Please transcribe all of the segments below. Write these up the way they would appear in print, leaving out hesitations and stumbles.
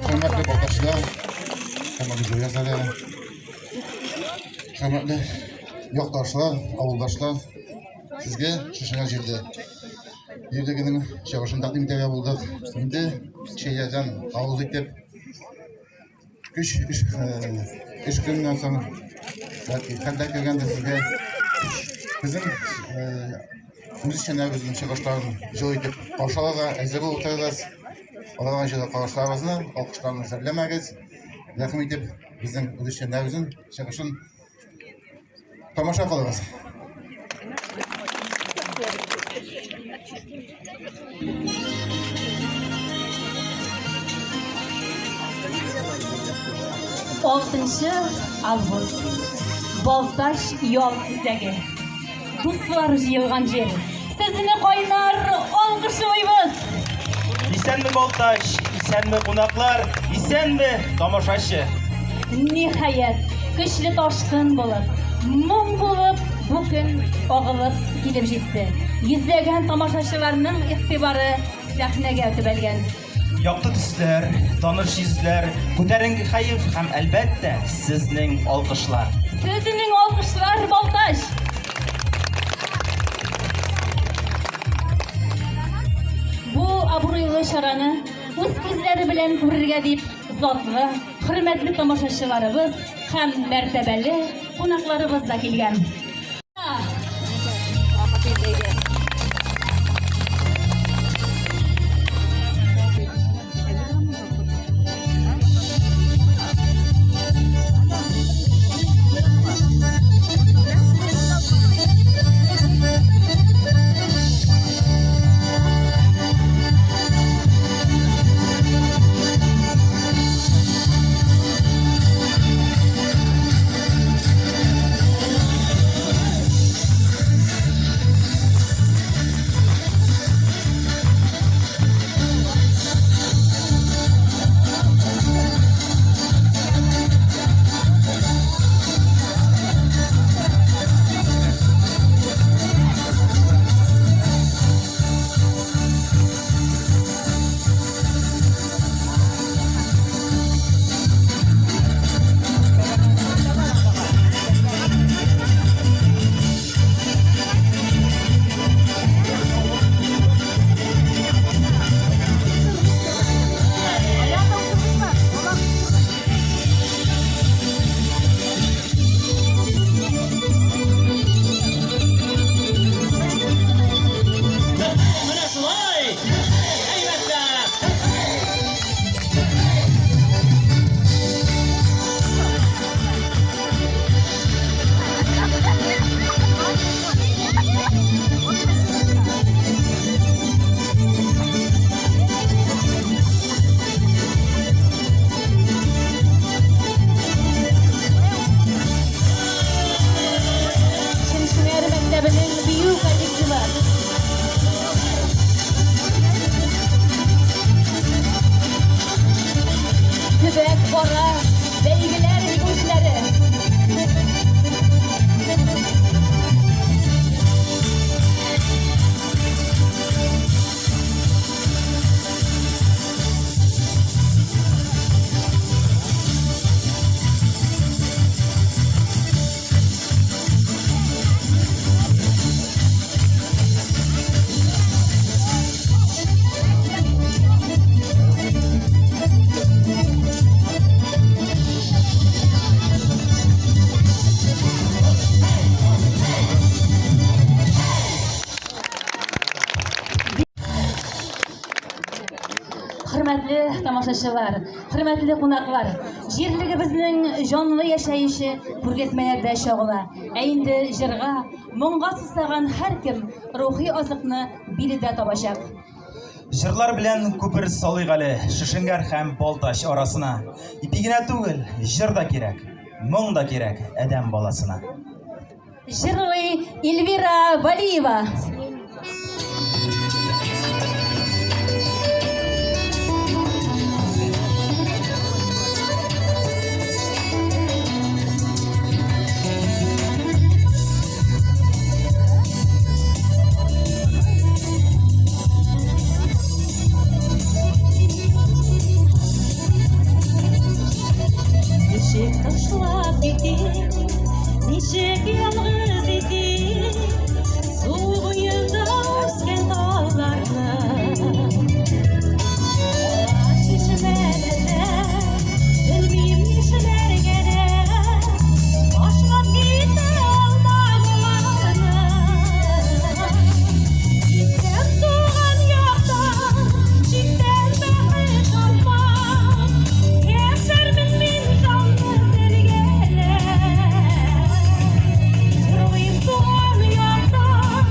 Hürmetli arkadaşlar, hürmetli yazarlar, hürmetli yoktaşlar, avuldaşlar, sizge şuşuna cildi. Yerdeginin çavaşını takdim etmeye bulduk. Şimdi şeylerden avuzluk dep üç günden sonra kandak gelgende sizge bizim müzisyenlerimizin çıkışlarını joy edip karşılara ezeli oturacağız. Oradan şöyle karşılarımızı alkışlarımızı bilemeyiz. Yakın edip bizim müzisyenlerimizin çıkışını tamaşa kılırız. Oltinchi avgust Boltash yo'l izagi do'stlar yig'ilgan yer sizni qo'ynar olqishlaymiz. İsenmi Boltash, isenmi qonaqlar, isenmi tomoshachi. Nihayat kuchli toshqin bo'lib, mum bo'lib bu kun og'ilib kelib jetdi. Yuzlagan tomoshachilarning e'tibori sahnaga o'tib Yaktı tüsler, tanış yüzler, ko'tarinki hayf ham albatta sizning olqishlar. Sizning olqishlar Boltash. Bu obro'li sharani o'z ko'zlari bilan ko'rishga deb zotli, hurmatli tomoshachilarimiz ham martabali qo'noqlarimiz da kelgan. hürmetli tamaşaçılar, hürmetli qonaqlar, жерлегебезнең җанлы яшәеше күргәзмәләрдә чагыла. Ә инде җырга, моңга сусаган һәркем рухи азыкны биредә табачак. Җырлар белән күпер салыйк әле Шишингәр һәм Балтач арасына. Ипи генә түгел, җыр да кирәк, моң да кирәк адәм баласына. Җырлый Эльвира Валиева. Ничек ташлап китим, ничек ялгыз итим, су буенда үскән талларны. Чишмәләрдә, белмим нишләргә дә, башлап китә алмагымны. Китсәм туган яктан, читтән бәхет тапмам, яшәрмен мин җанлы бергәләп. Җырлыйм туган яктан,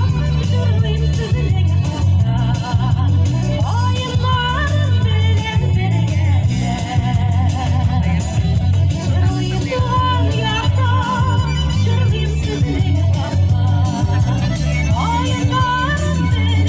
җырлыйм сезнең яктан, аемнарым белән бергәләп. Җырлыйм туган яктан, җырлыйм сезнең яктан, аемнарым белән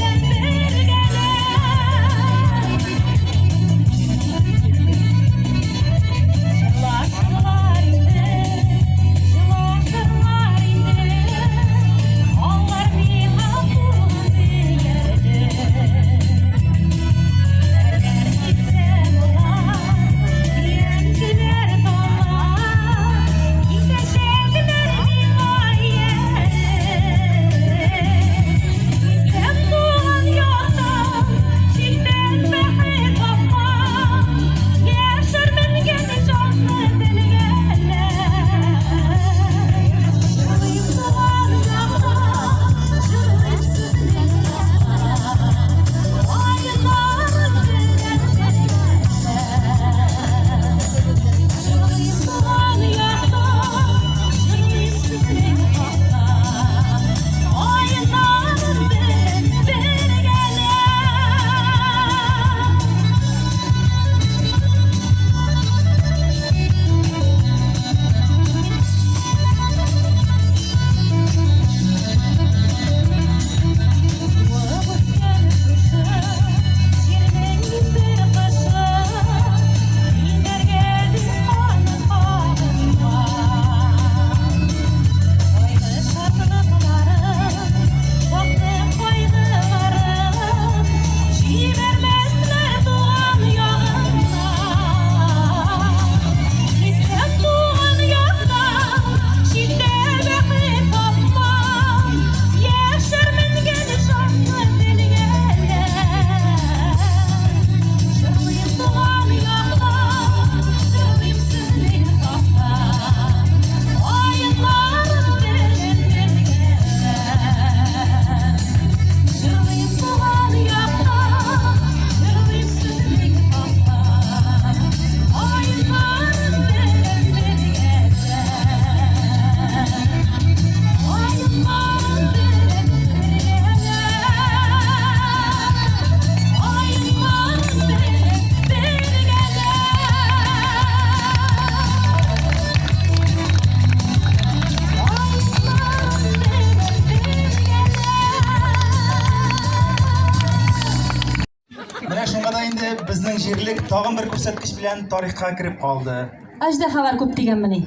Менә шуңа да инде безнең җирлек тагын бер күрсәткеч белән тарихка кереп калды. Аждаһалар күп дигәнмени.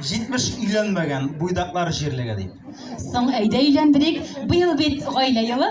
70 өйләнмәгән буйдаклар җирлеге дип. Соң әйдә өйләндерик. Быел бит гаилә елы.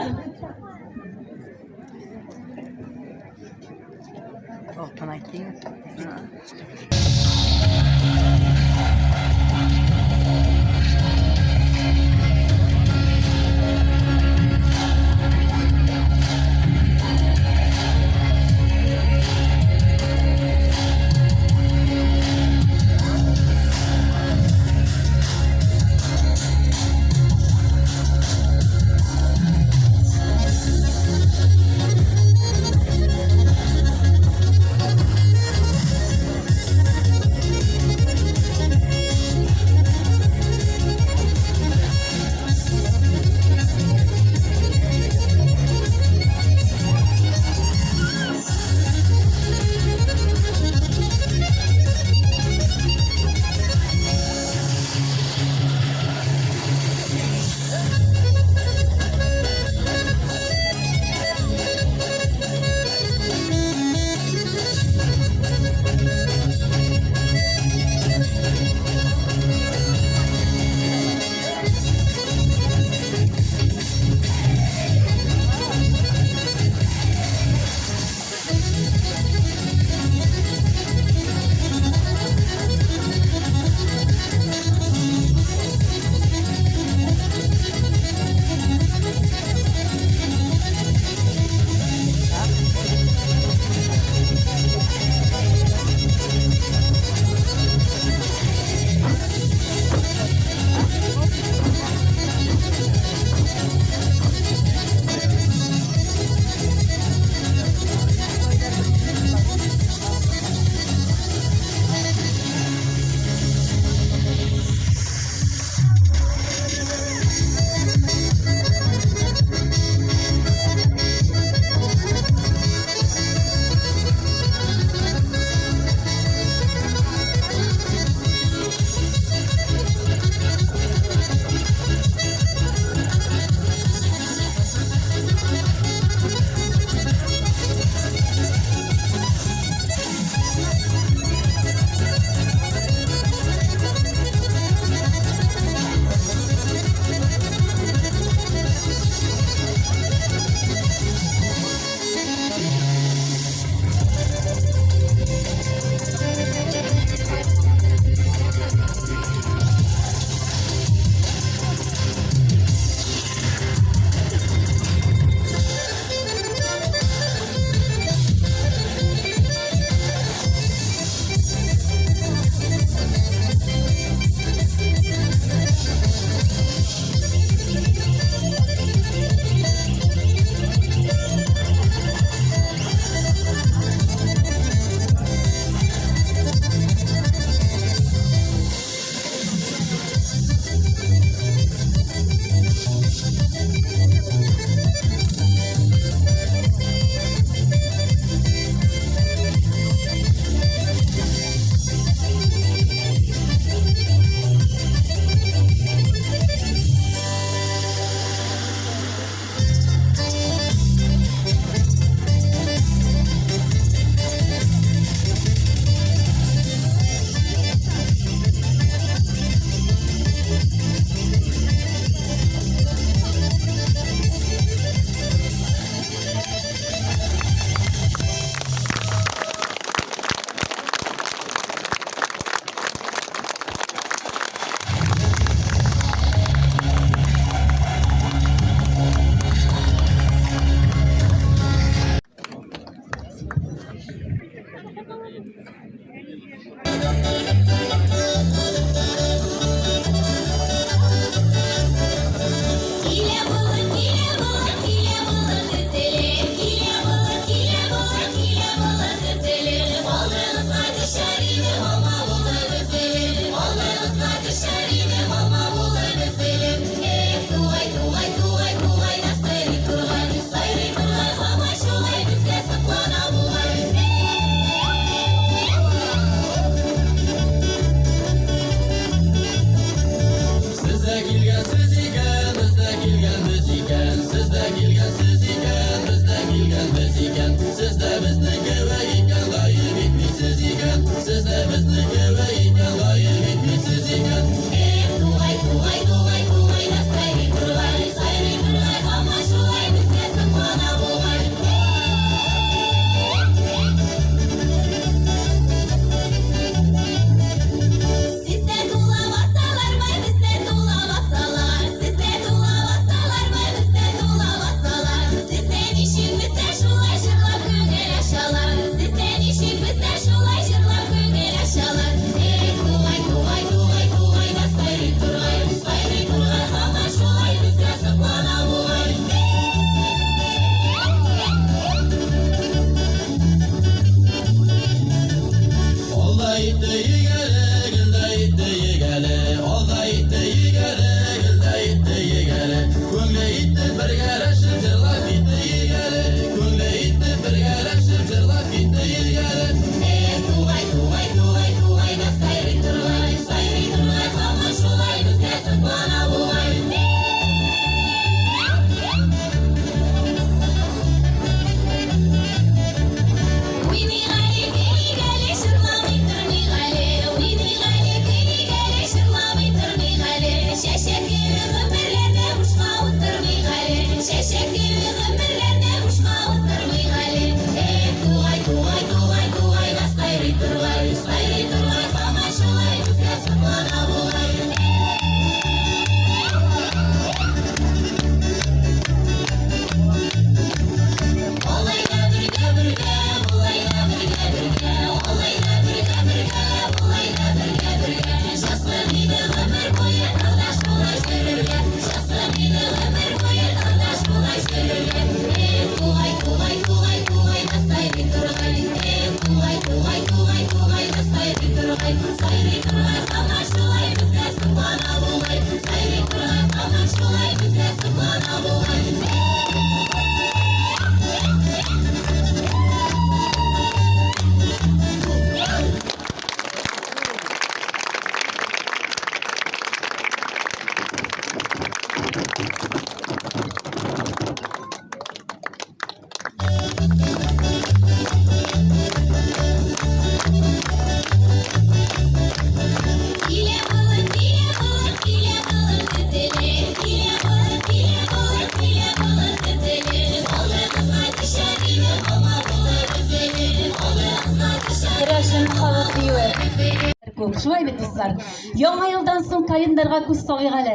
Күп, шулай бит дуслар. Яңа елдан соң календарьга күз салыйк әле.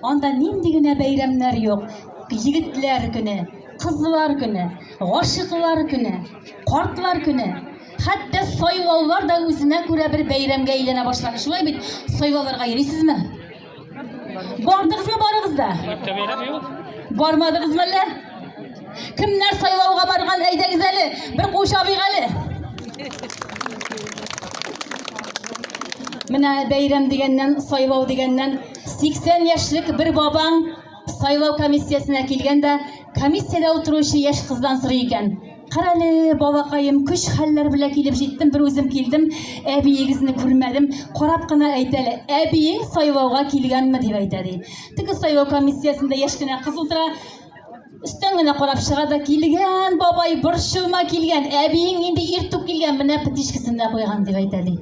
Анда нинди генә бәйрәмнәр юк. Егетләр көне, кызлар көне, гашыклар көне, картлар көне. Хәтта сайлаулар да үзенә күрә бер бәйрәмгә әйләнә башлады. Шулай бит, сайлауларга йөрисезме? Бардыгызмы барыгыз да? Бармадыгызмы әллә? Кемнәр сайлауга барган, әйдәгез әле, бер кушабыйк әле. Менә бәйрәм дигәннән, сайлау дигәннән 80 яшьлек бер бабаң сайлау комиссиясына килгәндә, комиссияда утыручы яшь кыздан сорый икән. Карале, балакаем, көч хәлләр белән килеп җиттем, бер үзем килдем, әбиегезне күрмәдем, карап кына әйт әле, әбиең сайлауга килгәнме дип әйтә ди. Теге сайлау комиссиясында яшь кенә кыз утыра, üstten генә карап чыга да, килгән бабай, борчылма килгән, әбиең инде иртүк килгән, менә петишкасында куйган дип әйтә ди.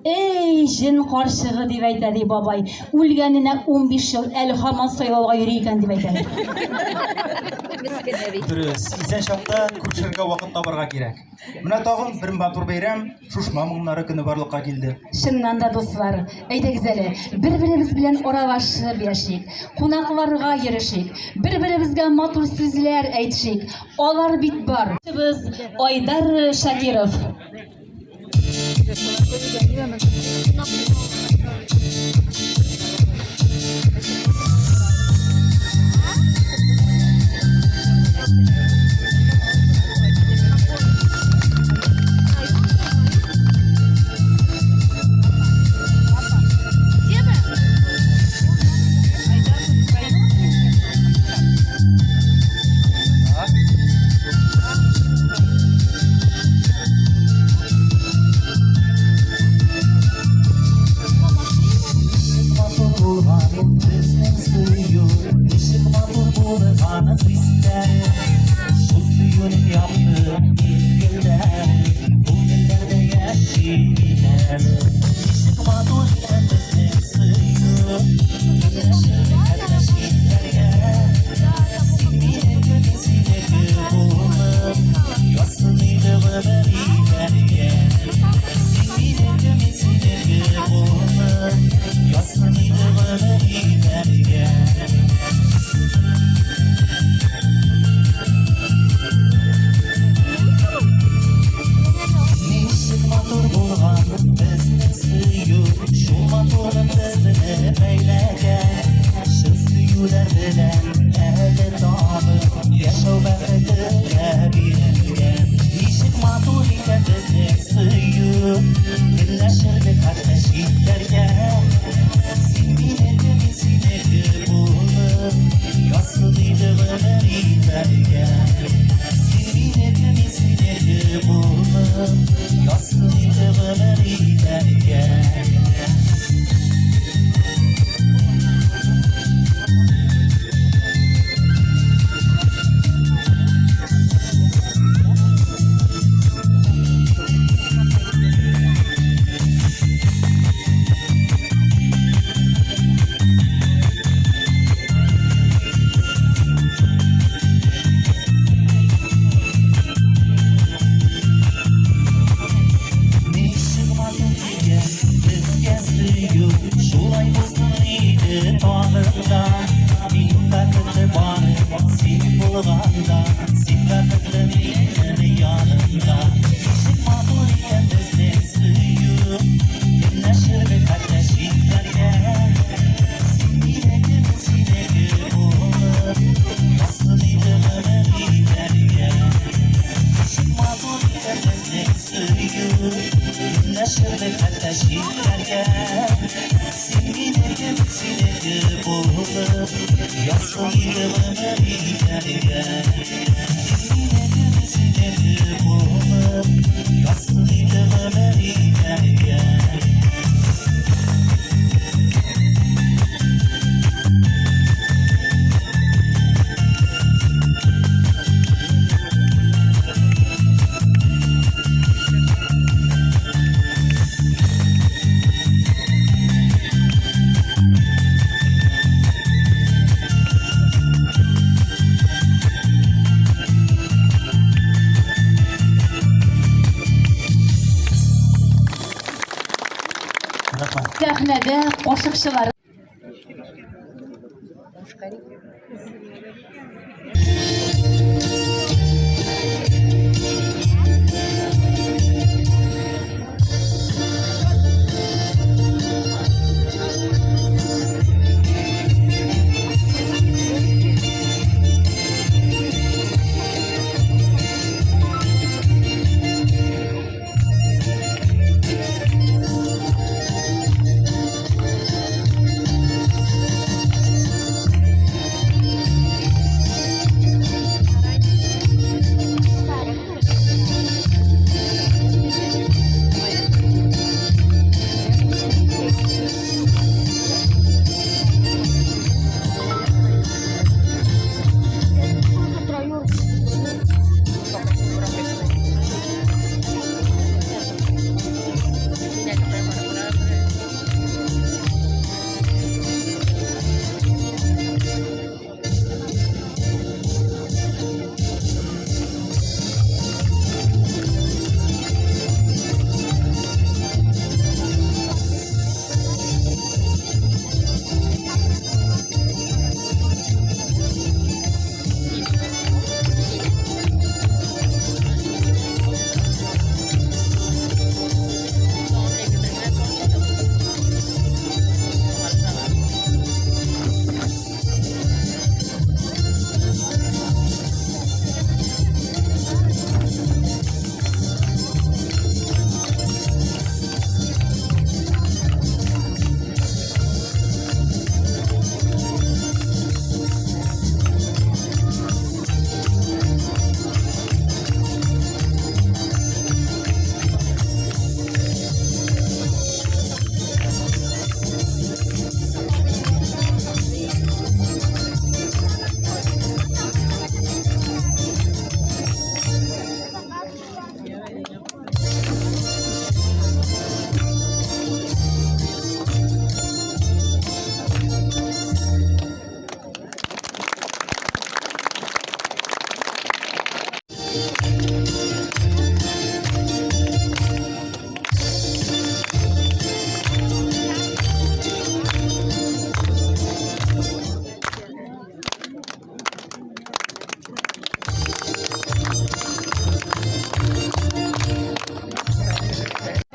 Эй, жин каршыгы дип әйтә ди бабай, үлгәненә 15 ел, әле һаман сайлауга йөри икән дип әйтә ди. Дөрес, исән чакта күршергә вакыт табарга кирәк. Менә тагын бер матур бәйрәм, шушма моңнары көне барлыкка килде. Шыннан да дуслар, әйдәгез әле, бер-беребез белән аралашып яшик, кунакларга йөришик, бер-беребезгә матур сүзләр әйтишик. Алар бит бар. Biz Айдар Шакиров. sahnede qo'shiqchilar.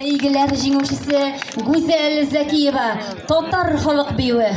Beygiler jinguvchisi Güzel Zakiyeva, Totar xalq biyi.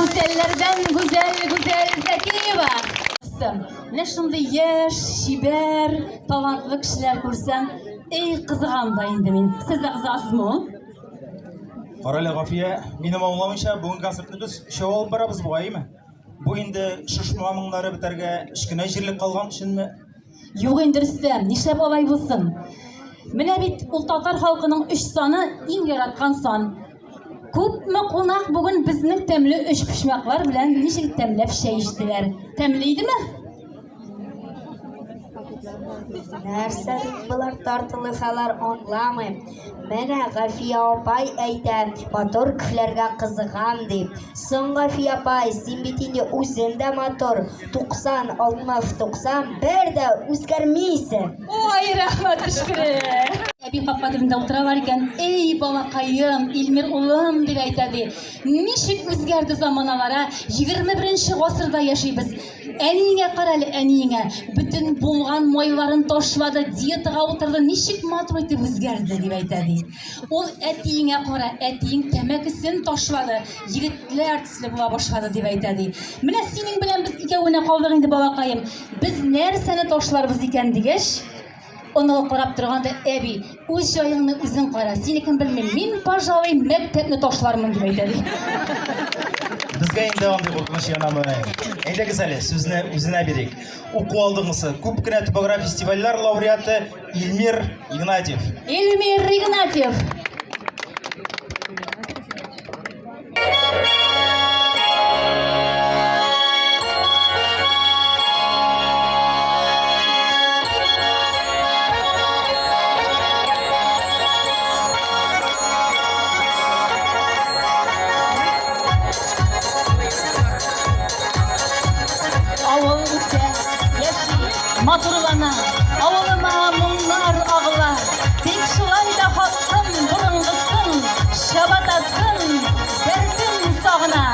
Güzellerden güzel Zakiyeva. Ne şunday yaş, şiber, talantlı kişiler görsem, ey kızıganda indi men. Siz de kızasızmı? Qarale Gafiye, benim anlamışa bugün konsertni biz şov alып barabız bu ayımı? Bu indi şuşmamınları biterge işkine jirlik kalgan üçünmü? Yok endi Rüstem, nişlep olay bulsun. Mine bit ul Tatar halkının 3 sanı in yaratkan san. Köpme konak bugün bizning temli 3 pişmaklar bilen nişik temlep şey içtiler. Temliydi mi? Нәрсәдик булар тартылышалар аңламыйм. Менә Гафия апай әйтә, матур кешеләргә кызыгам дип. Соң Гафия апай, син бит инде үзең дә матур. 90, 60, 90 бер дә үзгәрмисең. Ой, рахмат шүкре. Әби папа димдә утыра бар икән, ей балакаем, Илмир улым дип әйтәди. Ничек үзгәрде заманалара? 21-нче гасырда яшибез. Әниеңә карале, әниеңә. Бүтән булган майларын ташлады, диетага утырды, ничек матур итеп үзгәрде дип әйтәди. Ул әтиеңә кара, әтиең тәмәкесен ташлады, егетләр төсле була башлады дип әйтәди. Менә синең белән без икәвенә калдык инде балакаем. Без нәрсәне ташларбыз икән дигәч, оны карап торганда, әби, үз җаеңны үзең кара, синекен белмим. Мин, пожалуй, мәктәпне ташлармын дип әйтәди. Bizga endi андый куркыныч янамы. Әйдәгез әле, сүзне үзенә бирик. Уку алдыгысы күп кенә типография фестивальләр лауреаты Илмир Игнатьев. Илмир Игнатьев. Матурлана, авылыма мұңлар ағыла. Тек шулай да халқым бұрынғысын, шабатасын, дәртін сағына.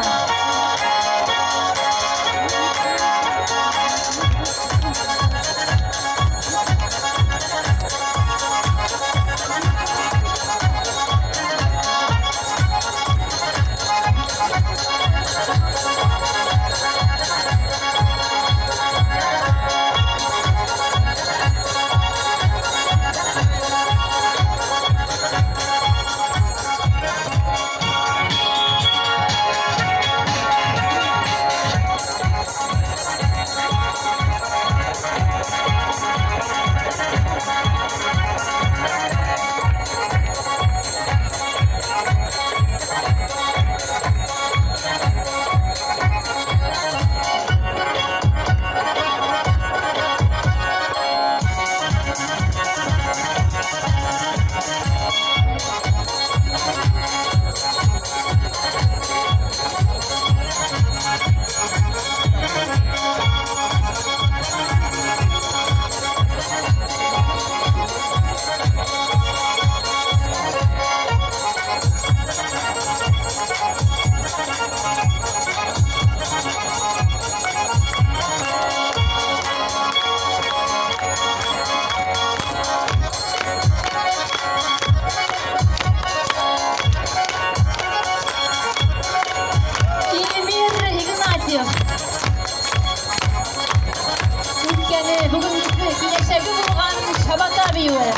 Бүгінгісі келешегі болған Шабата биюі.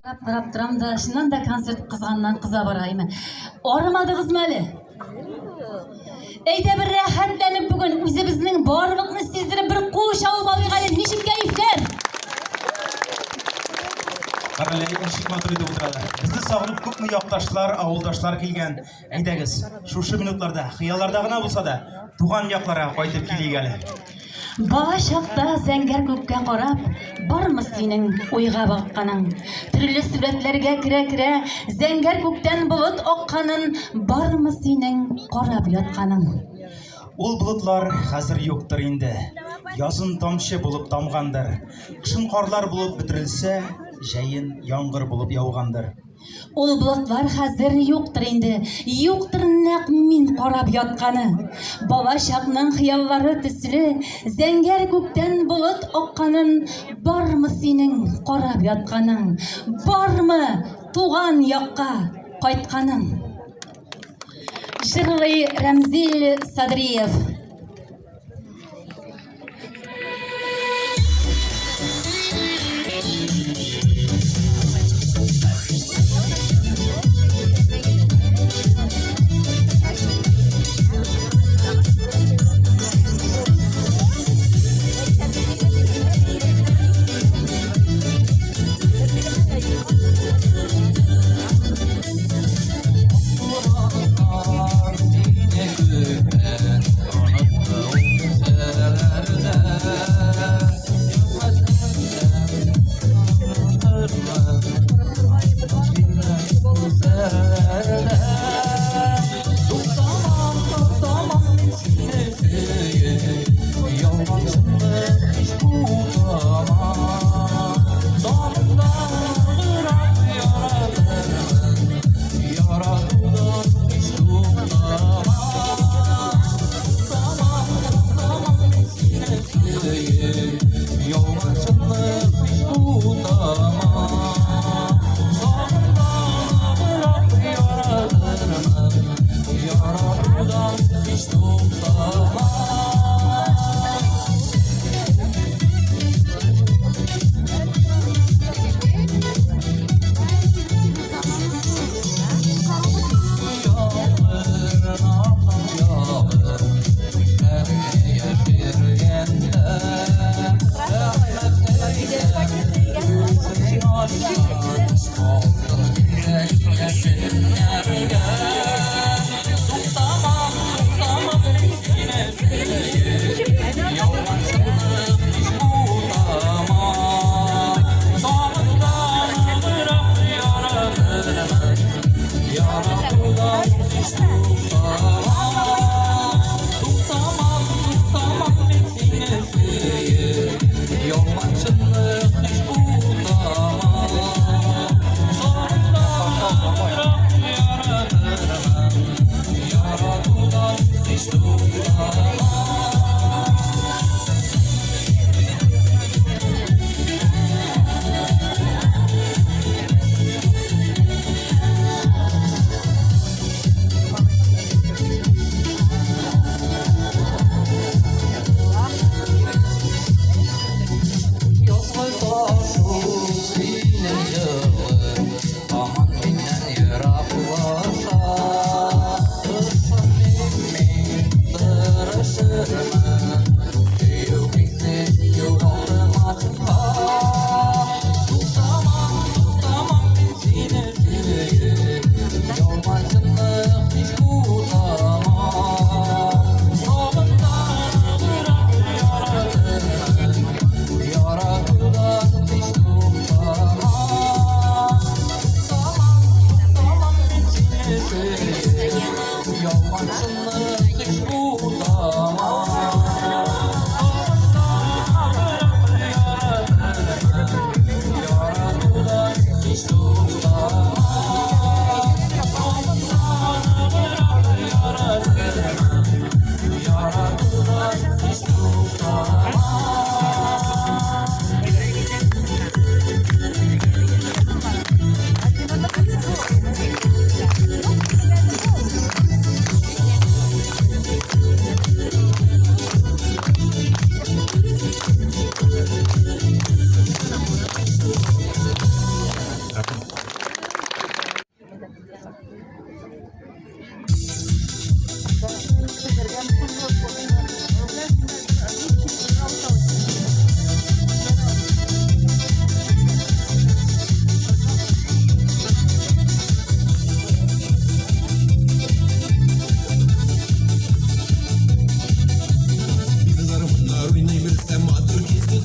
Qarab turam da, şundan da konsert qızğandan qiza barayım. Oramadığız məli? Eyde bir rahatlanıp bugün özümüzün barlıqını sizdirip bir qo'sh alıb alayıq. Nişik keyifler? Qaralay eshik motor edi o'tiradi. Bizni sog'inib ko'pmi yoqdoshlar, avuldoshlar kelgan. Aydagiz, shu minutlarda, xiyollardagina bo'lsa-da, tug'an yoqlara qaytib kelaygali. Baba şaqda zəngər kökə qarab, barmı senin oyğa baqqanın? Türlü suratlarga kira-kira, zəngər kökdən bulut oqqanın, barmı senin qarab yatqanın? Ул bulutlar hazır yoktur indi. Yazın tomchi bo'lib tomgandir. Qishin qorlar bo'lib bitirilsa, jayin yomg'ir bo'lib yog'gandir. Ol bulutlar hazır yoktur indi, yoktur naq min qarab yatqanı. Baba şaqның xiyallары төсле, zəngər kökdən bulut oqqanın, barmı senin qarab yatqanın? Barmı tuğan yaqqa qaytqanın? Жырлый Рамзил Садриев.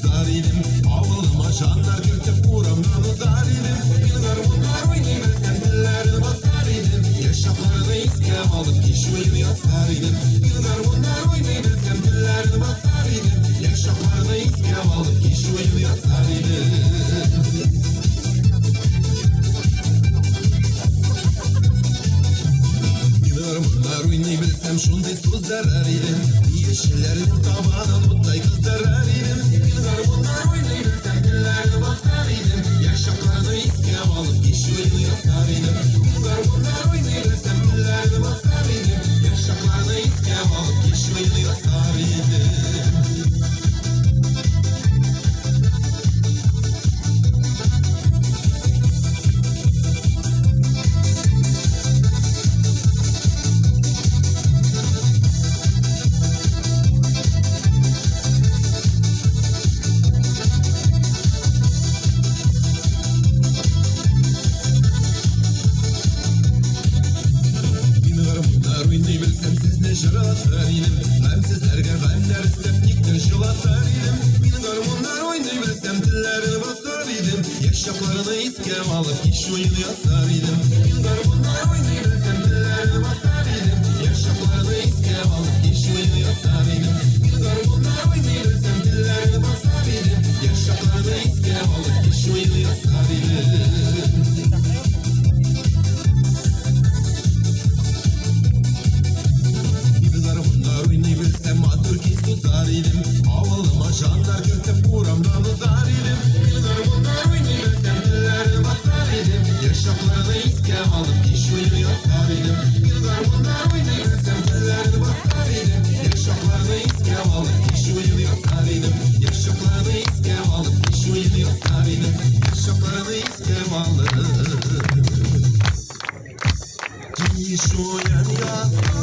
uzar idim. Avılıma janlar kirtip uğramdan uzar idim. Yıllar bunlar oynayabilsem dillerini basar idim. Yaşaplarını iskem alıp kiş oyunu yazar idim. Yıllar bunlar oynayabilsem dillerini basar idim. Yaşaplarını iskem alıp kiş oyunu yazar idim. Bunlar oynayabilsem şunday sözler idim. Yeşillerin tabağına otay kızlar idim. Bunlar oynayabilsem dillerini basar idim. Yaşaplarını iskem alıp iş oyunu yazar idim. Bunlar oynayabilsem dillerini basar idim. Yaşaplarını iskem alıp iş oyunu yazar idim. Jıratar idim, hem sizlerge gamler istep dikten jılatar idim. Benim garmonlar oynayabilsem dillerini basar idim. Yaşaplarını iskem alıp iş oyunu yazar idim. Benim garmonlar oynayabilsem dillerini basar idim. Yaşaplarını iskem alıp iş oyunu yazar idim. Benim garmonlar oynayabilsem dillerini basar idim. Yaşaplarını iskem alıp iş oyunu yazar idim. Uzar idim, avalıma janlar kirtip uğramdan uzar idim. Yıllar bunlar oynayabilsem dillerini basar idim. Yaşaplarını iskem alıp iş oyunu yazar idim. Yıllar bunlar oynayabilsem dillerini basar idim. Yaşaplarını iskem alıp iş oyunu yazar idim. Yaşaplarını iskem alıp iş oyunu yazar idim. Yaşaplarını iskem alıp iş oyunu yazar idim.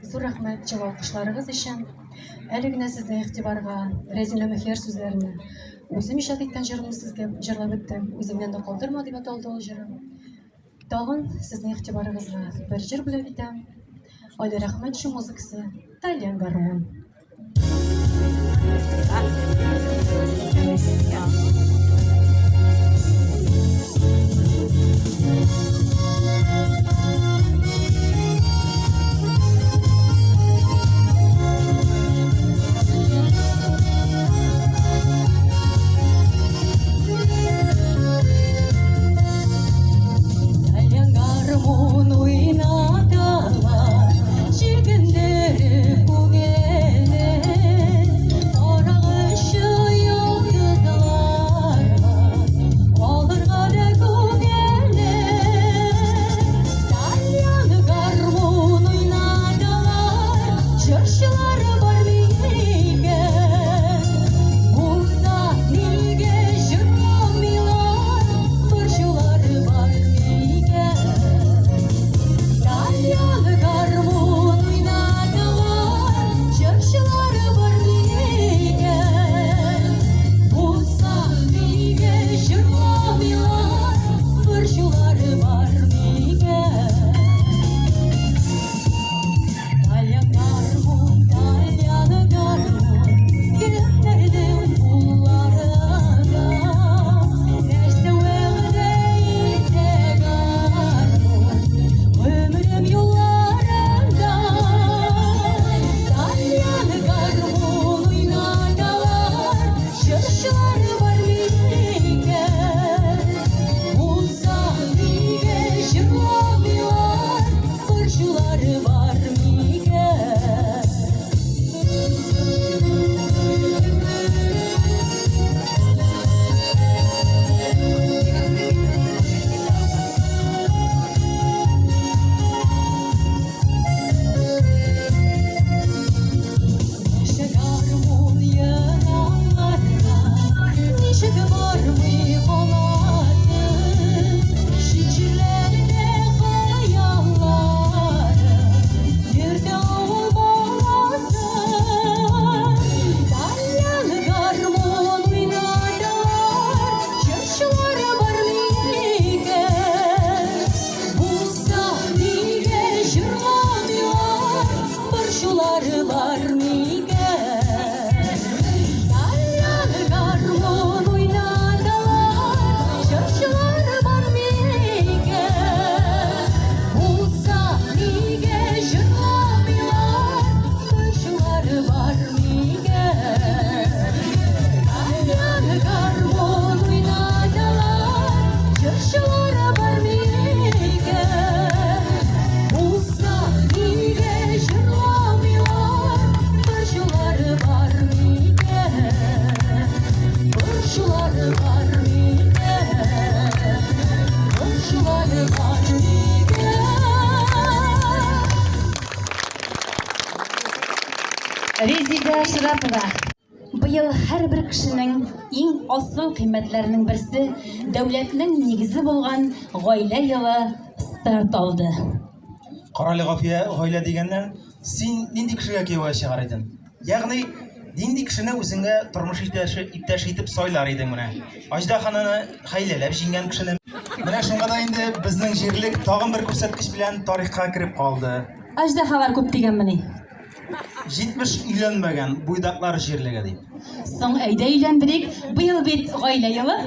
Зур рәхмәт җылы алкышларыгыз өчен. Әле генә сезнең игътибарга Рәзинә Мөхәр сүзләренә үзем иҗат иткән җырымны сезгә җырлап беттем. Үземнән дә калдырма дип аталды ул җырым. Тагын сезнең игътибарыгызга бер җыр бүләк итәм. Али рәхмәт шу музыкасы Тальян гармон. Тальян гармон уйнаталар, җигендәре күгеле, арагышы йолдызларга, алырга да күгеле. Тальян гармон уйнаталар, җырчылар бар микән? Булса нигә җырламыйлар, борчулар бар микән? Тальян гармон уйнаталар, җырчылар бар микән? Булса нигә җырламыйлар, борчулар бар микән? Тальян гармон, йөрәкләрнең кулларында, нәрсә вәгъдә итә гармон, гомрем юлларында. Тальян гармон уйнаталар, җырчылар бар микән? Булса нигә җырламыйлар, борчулар бар микән? Нишек гармон яңаларга, нишек бармый каласың, шиҗирләрдә хаялларым, йөрде авыл баласы. Тальян гармон уйнаталар, җырчылар бар микән? Булса нигә җырламыйлар, борчулар бар микән? Тальян гармон уйнаталар, җырчылар бар микән? Булса нигә җырламыйлар, борчулар бар микән? Тальян гармон уйнаталар, җырчылар бар микән? Булса нигә җырламыйлар, борчулар бар микән? Борчулар бар микән? Борчулар бар микән? Резида Шарапова. Быел һәрбер кешенең иң асыл кыйммәтләренең берсе дәүләтнең нигезе булган гаилә елы старт алды. Каралы Гафия, гаилә дигәннән син нинди кешегә кияүгә чыгар идең? Ягъни нинди кешене үзеңә тормыш иптәш итеп сайлар идең менә? Аждахананы хәйләләп җиңгән кешене. Менә шуңа да инде безнең җирлек тагын бер күрсәткеч белән тарихка кирип калды. Аждаһалар күп дигәнмени? 70 өйләнмәгән буйдаклар җирлеге дип. Соң әйдә өйләндерик. Быел бит гаилә елы.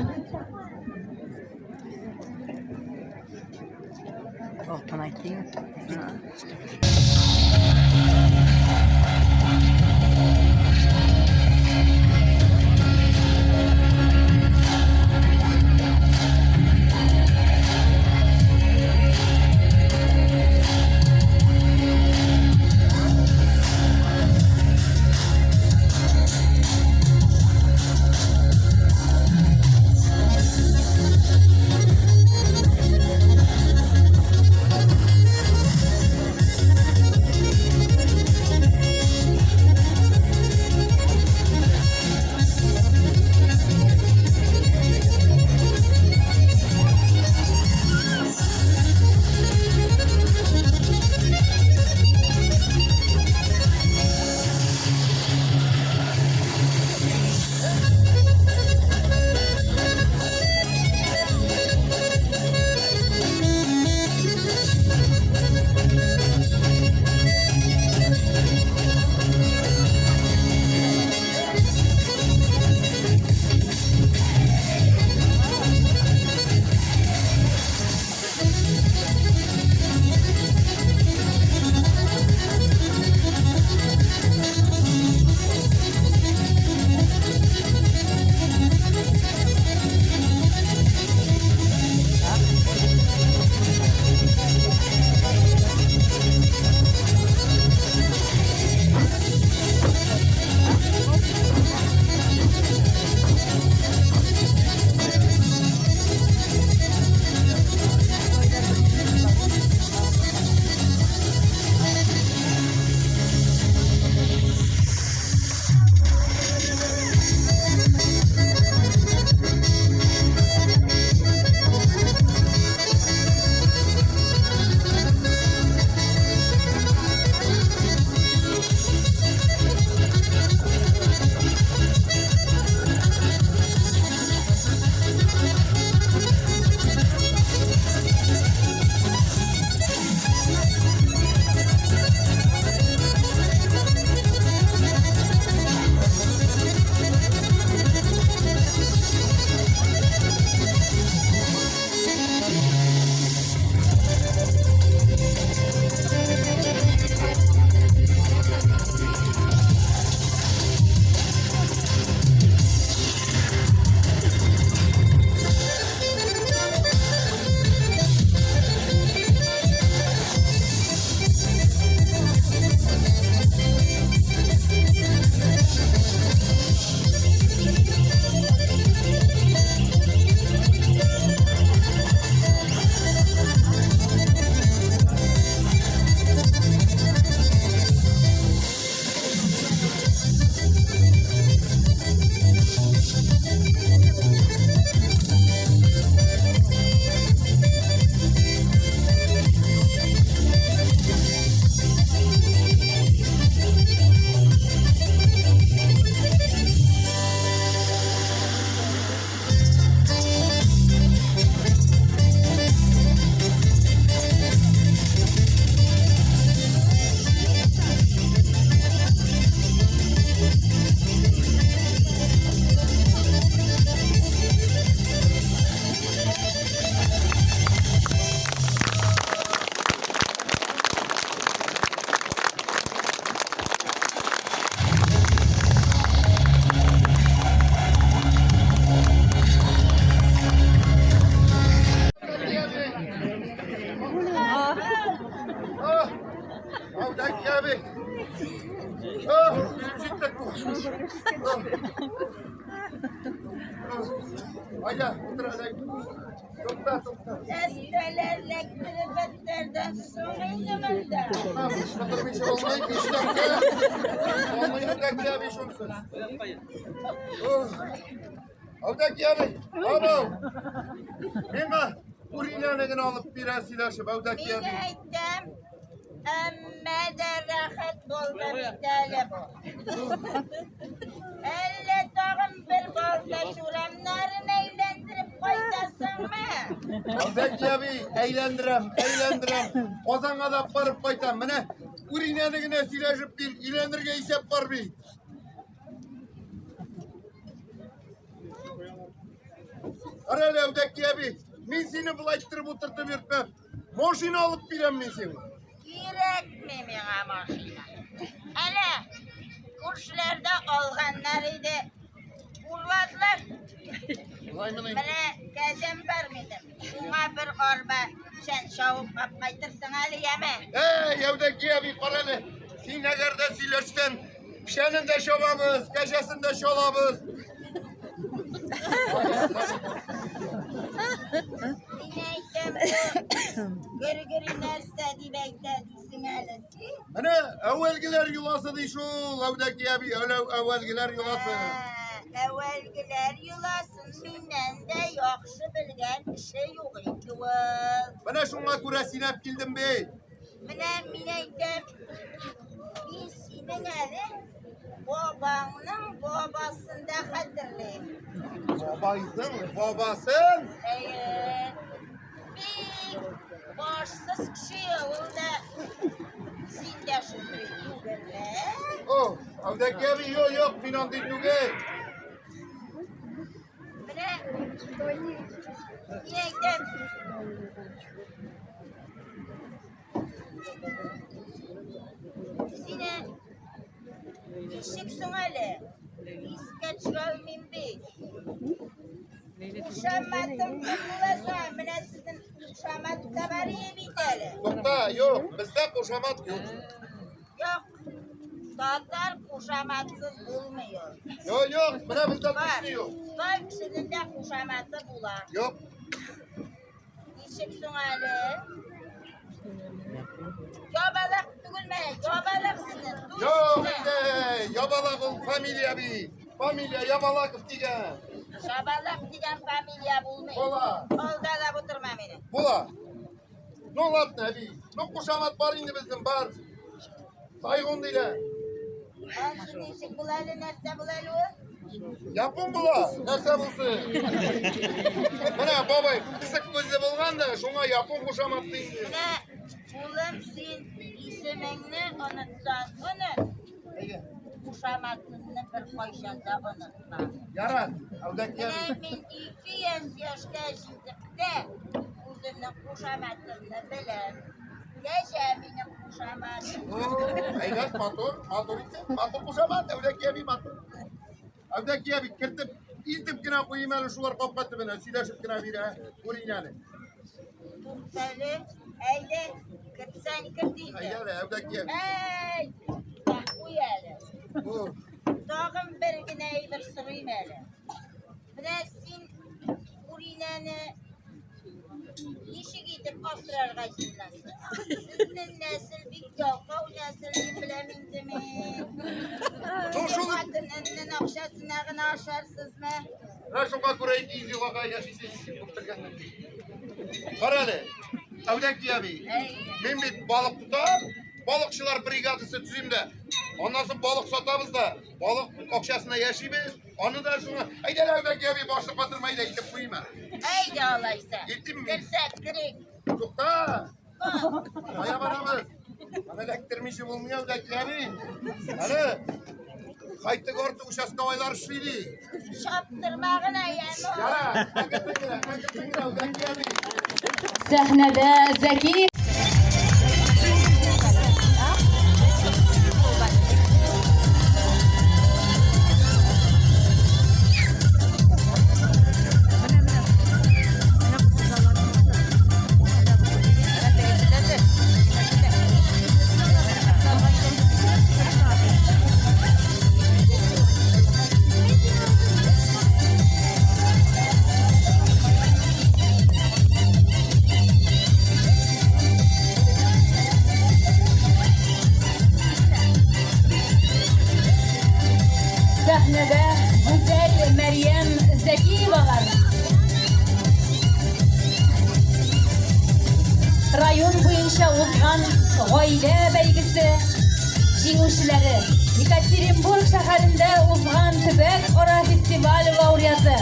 Çıktık bu. Haydi otur hadi. Topla. Espelerlekleri betlerden sonra inemende. Şunları bir şey olmayı 5 dakika. Olmayı bir dakika 5 olsun. Avdaki abi. Alo. Mema. Urinanını alıp biraz ilaçım. Avdaki abi. Mine ettim. Emme de rahat boldan itale bu. Elle tağım bir bolda şuramların eğlendirip koytasın mı? Avdaki abi eğlendirem. Ozan'a da barıp koytam. Mene urinanını silajıp bir ilendirge isep var bir. Arale Avdaki abi. Men seni bulayttırıp oturtup yürütmem. Moşini alıp birem men seni. Gerek mi bana maşina? Hele kurslarda olganlar idi. Urladılar. Bana gezem vermedim. Şuna bir orba sen şavup kapkaytırsın Ali yeme. Avdaki abi parale. Sen negerde sileşten pişenin de şovamız, kaşasın da şolamız. Dineydim bu. Gırgırı nerede bekledisin Ali'si. Hani evvelgiler yulası değil şu Avdaki abi. Öyle evvelgiler yulası. Evvelgiler yulasın minen de yoksa bilgen bir şey yok idi o. Bana şuna göre sinep geldim bey. Mineydim. Biz senin Ali babanın babasında hatırlayayım. Babaydın, babasın. Bir başsız kişi yolunda zindaşın büyüdüğünde. Oh, Avdaki abi yok finan değil tuge. Mineydim. Sine işik sunali. İskeç rövmin bir. Uşamadım kırmızı. Mine sizin uşamadık da var ya bir tane. Nokta yok, bizde koşamat yok. Yok. Tatar kuşamatsız bulmuyor. Yok, bana bizde Var. kuşmuyor. Var kişinin de kuşamatı bular. Yok, İşik sunali. Yobalak tugulme. Yobalak sizin. yok bizde. Yabalak familya bir. Familya yabalak digen. Şabalak diyen familya bulmuyor. Ola. Olda da buturma beni. Bula. Ne olat ne bir? Ne kuşamat var indi bizim var. Saygın değil. Ansın işik bulalı nerede bulalı? Yapın bula. Nerse bulsun. Bana babay kısık gözle bulgan da şuna yapın kuşamat değil. Mine oğlum sen isimini unutsan unut. Kuşamatını bir koyşanda unutma. Yaran. Avdaki abi. Mine min 200 yaşta jidikte özümün kuşamatını bilem. Yaşamının kuşamatını. Aynen motor kuşamat Avdaki abi motor. Avdaki abi kirtip iltip kina koyayım hele şular kapatı bana. Sileşip kina bir ha. Kurun yani. Tuttalı eyde kırtsan kırtıydı. Aynen Avdaki abi. Ey! Bak bu yere. Bu. Dağın bir güneyi bir sırayım hele. Bilesin urinanı işi gidip asrarga jinlasın. Sizin nesil bir yavka o nesil bilemindi mi? Toşuluk. Kadın önünün akşasına aşarsız mı? Ha şuna kurayı izi vaka yaşısı. Parale. Avdaki abi. Ey! Ben bir balık tutar. Balıkçılar brigadısı tüzümde. Ondan sonra balık satamız da. Balık akşasına yaşayız. Onu da şuna. Haydi Avdaki abi başlık batırmayı da gidip koyayım ha. Ey de olaysa. Gittim mi? Kırsak kırık. Yok da. Ayabanamız. Bana lektirmişim olmuyor Avdaki abi. Hani. Kayıttık orta uşas kavaylar şuydu. Şaptırmağına yani. Yara. Hakikaten Avdaki abi. Sahnede Zeki сәхнәдә Гүзәл Мәрьям Зәкиевалар. Район буенча узган гаилә бәйгесе җиңүчеләре, Екатеринбург шәһәрендә узган төбәк ара фестиваль лауреаты,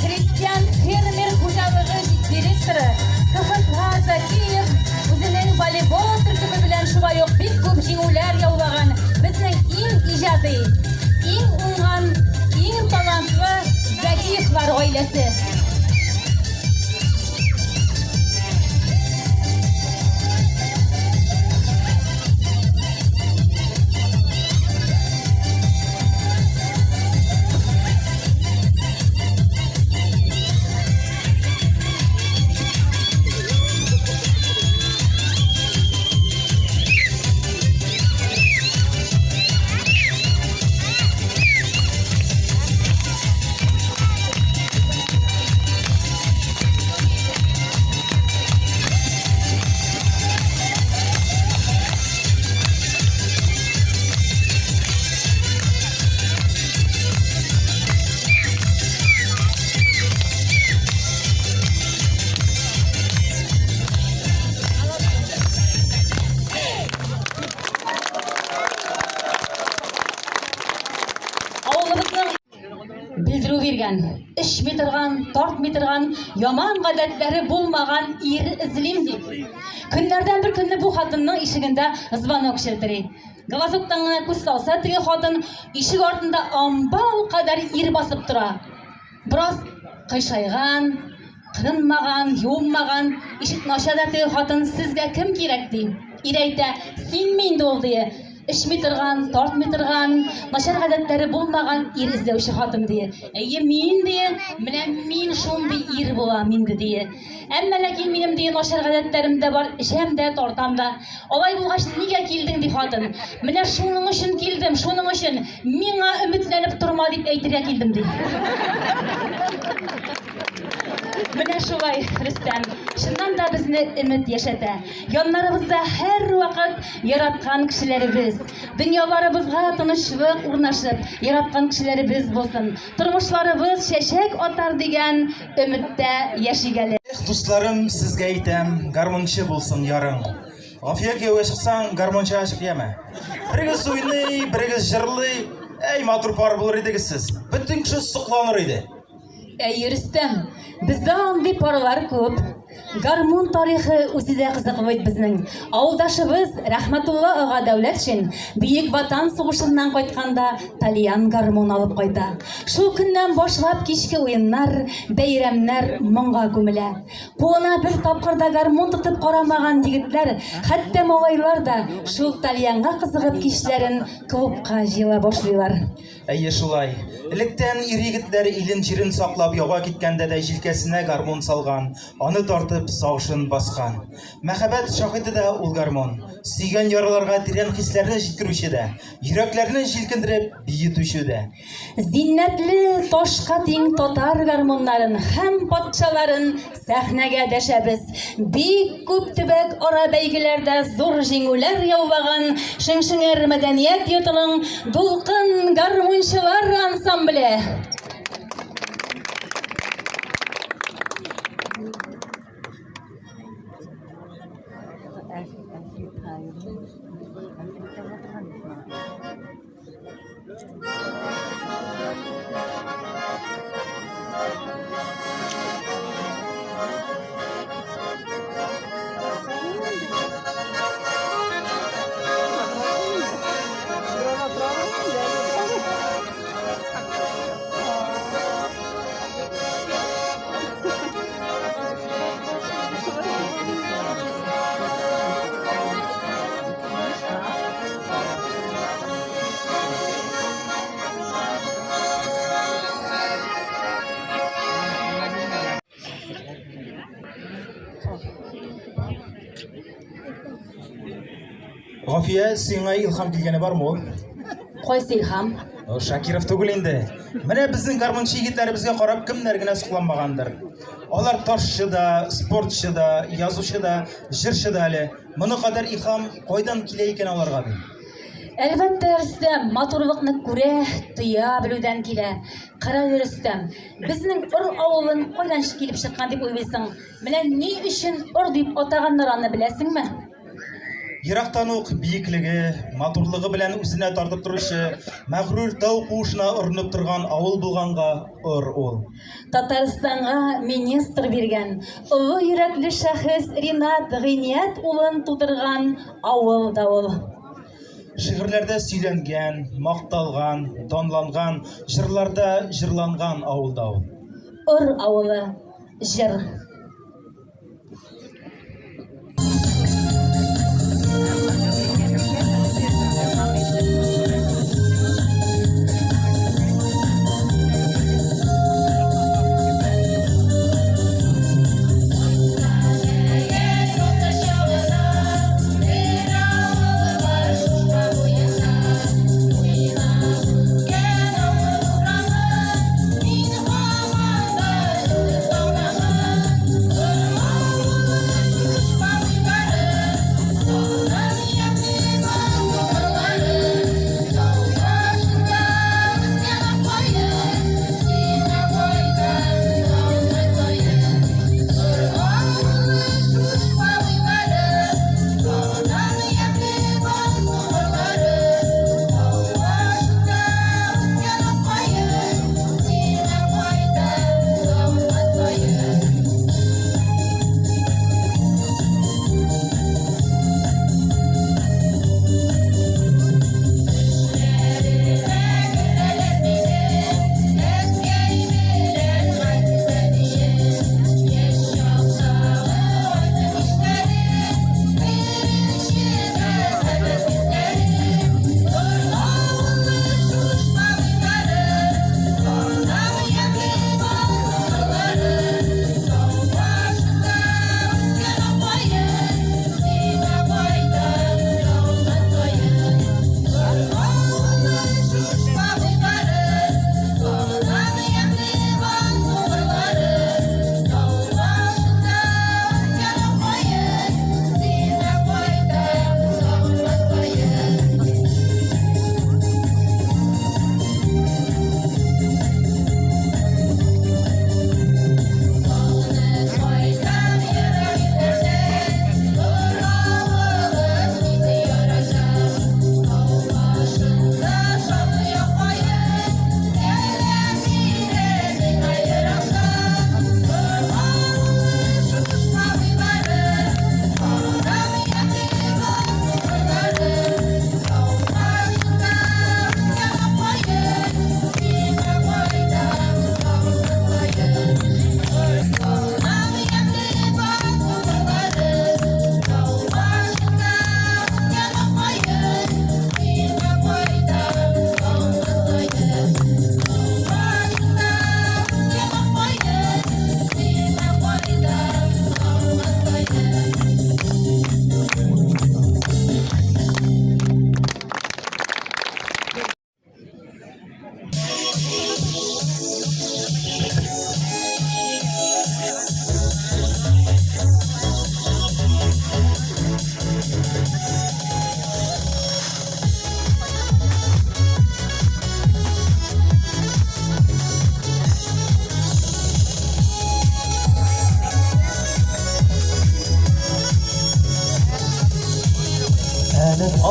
Христиан фермер хуҗалыгы директоры КФК Закиев үзенең волейбол төркеме белән шулай ук бик күп җиңүләр яулаган безнең иң иҗади, иң уңган, иң талантлы Закиевлар гаиләсе. Bildirүү биргән, эшми торган, тартмый торган, яман гадәтләре булмаган ир эзлим дип. Көннәрдән бер көнне бу хатынның ишегендә звонок челтери. Глазоктан гына күз салса, теге хатын ишек артында амбал кадәр ир басып тора. Бераз кыйшайган, кырынмаган, юынмаган, ишекне ача да теге хатын сезгә кем кирәк ди. Ир әйтә, синме инде ул ди. Эшми торган, тартмый торган, начар гадәтләре булмаган ир эзләүче хатын ди. Әйе, мин ди, менә мин шундый ир булам инде ди. Әмма ләкин минем ди начар гадәтләрем дә бар, эчәм дә, тартам да. Алай булгач, нигә килдең ди хатын? Менә шуның өчен килдем, шуның өчен миңа өметләнеп торма дип әйтергә килдем ди. Менә шулай, Христиан, шуннан да безне өмет яшәтә. Яннарыбызда һәр вакыт яраткан кешеләребез, дөньяларыбызга тынычлык урнашып, яраткан кешеләребез булсын. Тормышларыбыз чәчәк атар дигән өметтә яшигәле. Дусларым, сезгә әйтәм, гармончы булсын ярың. Гафия кияүгә чыксаң, гармончы ашык яма. Берегез уйный, берегез җырлый. Әй, матур пар булыр идегез сез. Бөтен кеше сокланыр иде. Әй, Рөстәм, бездә андый парлар күп. Гармун тарихы үзе дә кызыклы бит безнең. Авылдашыбыз Рәхмәтулла ага Дәүләтшин Бөек Ватан сугышыннан кайтканда Талиян гармун алып кайта. Шул көннән башлап кичке уеннар, бәйрәмнәр моңга күмелә. Кулына бер тапкыр да гармун тотып карамаган егетләр, хәтта малайлар да шул Талиянга кызыгып кичләрен клубка җыела башлыйлар. Әйе, шулай. Электән ир егетләр илен җирен саклап яуга киткәндә дә җилкәсенә гармун салган, аны тартып сагышын баскан. Мәхәббәт шаһиты да ул гармун. Сөйгән яраларга тирән хисләрне җиткерүче дә, йөрәкләрне җилкендереп биетүче дә. Зиннәтле ташка тиң татар гармуннарын һәм патшаларын сәхнәгә дәшәбез. Бик күп төбәк ара бәйгеләрдә зур җиңүләр яулаган Шыңшыңыр мәдәният йортының Дулкын гармунчылар ансамбле. Гафия, сиңа илһам килгәне бармы ул? Кайсы илһам? Шакиров түгел инде. Менә безнең гармончы егетләребезгә карап кемнәр генә сокланмагандыр. Алар ташчы да, спортчы да, язучы да, җырчы да әле. Моны кадәр илһам кайдан килә икән аларга ди? Әлбәттә, Рөстәм, матурлыкны күрә, тоя белүдән килә. Карале, Рөстәм, безнең Ор авылын кайдан килеп чыккан дип уйлыйсың? Менә ни өчен Ор дип атаганнар аны беләсеңме? Ерактан ук биеклеге, матурлыгы белән үзенә тартып торучы, мәгърур тау куышына орынып торган авыл булганга Ор ул. Татарстанга министр биргән, олы йөрәкле шәхес Ринат Гыйният улын тудырган авыл да ул. Шигырьләрдә сөйләнгән, макталган, данланган, җырларда җырланган авылда ул. Ор авылы, җыр.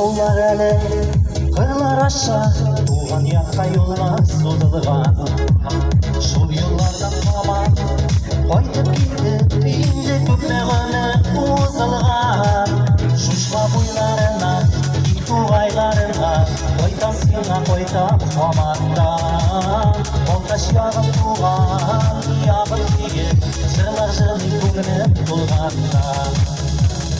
Аулар әле, кырлар аша, туган якка юллар сузылган. Шул юллардан тамам кайтып китеп, инде күпме гомер узылган. Шушка буйларына, тугайларына, кайтам сиңа кайтам хаманда. Олташ ягым туган, ягым тигеп, жырлар жырлый күңелем тулганда.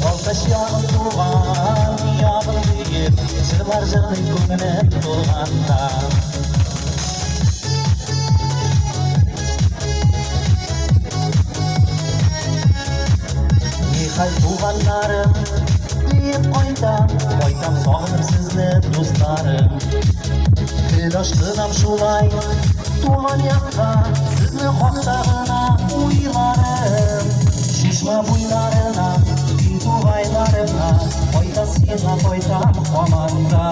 Олташ ягым туган, ягым тигеп, жырлар жырлый күңелем тулганда. Нихай туганнарым, диеп кайтам сагынып сезне дусларым. Кел аштынам шулай, туган якка, сезне хакта гына уйларым. Шишма буйларына, тугайларына, Кайта сиңа кайтам һаманда.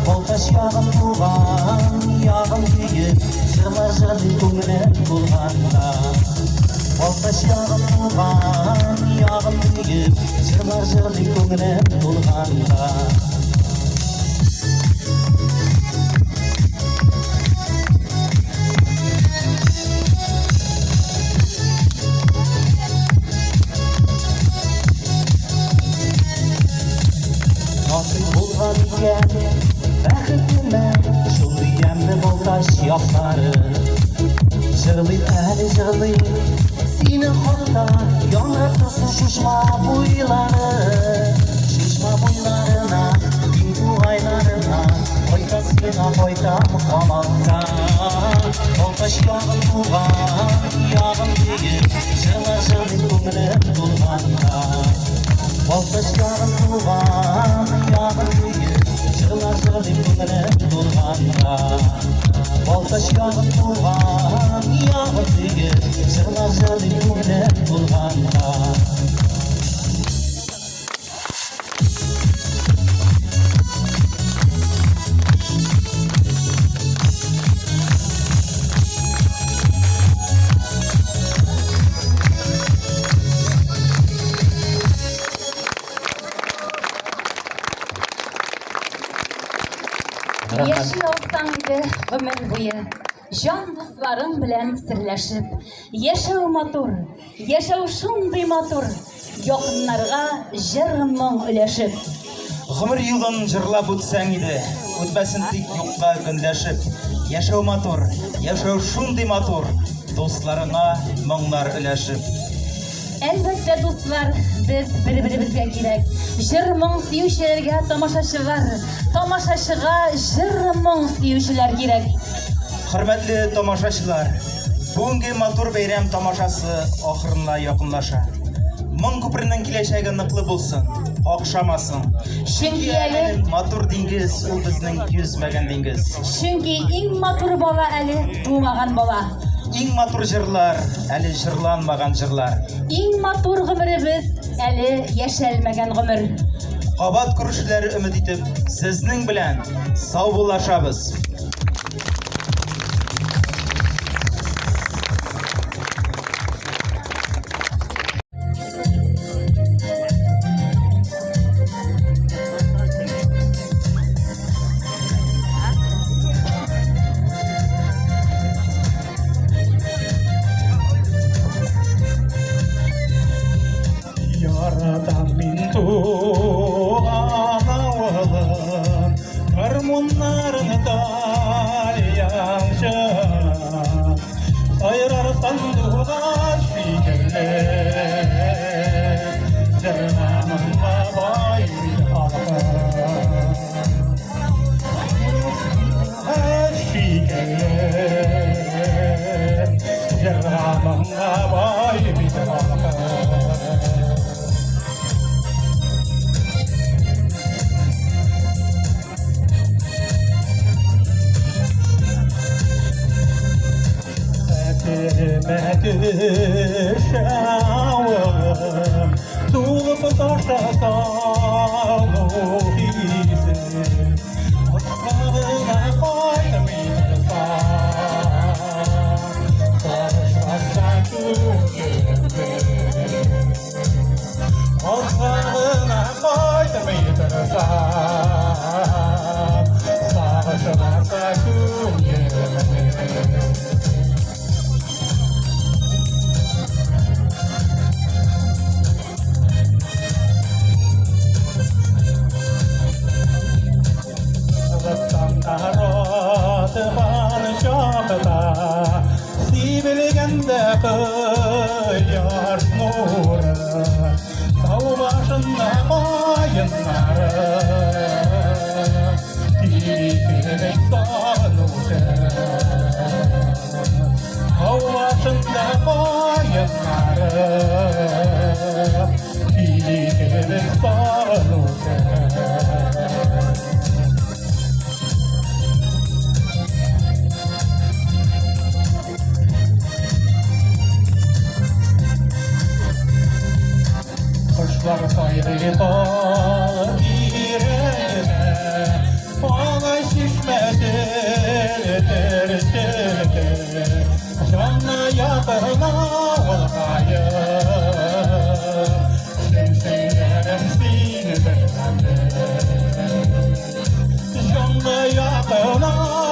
Балташ ягым туган, ягым күйеп, җырлар җырлый күңелем булганда. Балташ ягым туган, ягым күйеп, җырлар җырлый күңелем булганда. Nasip bulgan икән бәхетемә, шундый ямьле Балташ яклары. Җырлый әле җырлый, сине харта, яңгыр торсын шушма буйлары. Шушма буйларына, киң тугайларына, кайта сиңа кайтам һаманда. Балташ ягым туган, ягым күйеп, җырлар җырлый күңелем булганда. Балташ ягым туган, ягым күйеп, җырлар җырлый күңелем булганда. Балташ ягым туган, ягым күйеп, җырлар җырлый күңелем булганда. Яши алсаң иде гомер буе, җан дусларың белән серләшеп. Яшәү матур, яшәү шундый матур, якыннарга җыр-моң өләшеп. Гомер юлын җырлап үтсәң иде, үтмәсен тик юкка гөндәшеп. Яшәү матур, яшәү шундый матур, дусларыңа моңнар өләшеп. Әлбәттә, дуслар, без бер-беребезгә кирәк. Җыр-моң сөючеләргә тамашачылар, тамашачыга җыр-моң сөючеләр кирәк. Хөрмәтле тамашачылар, бүгенге матур бәйрәм тамашасы ахырына якынлаша. Моң күпернең киләчәге ныклы булсын, акшамасын. Чөнки әле матур диңгез ул безнең йөзмәгән диңгез. Чөнки иң матур бала әле тумаган бала. Иң матур җырлар, әле җырланмаган җырлар. Иң матур гомеребез әле яшәлмәгән гомер. Кабат күрешүләр өмет итеп, сезнең белән саубуллашабыз. Яратам мин туган авылым, гармуннарны талянчы, сайрар сандугаш шикелле, җырнамга бай халкым. Шикелле, җырнамга бай халкым. Şavım dolup taşa kalu izin, Osmanlı'na koydum insan, sarışmazsa kuyumlu. Osmanlı'na koydum insan, sarışmazsa kuyumlu. Sivilgende kıyar nuru, tau başında mayınları, dikilmek sanışı. Tau başında mayınları, dikilmek sanışı. Kuşlar sayri yakına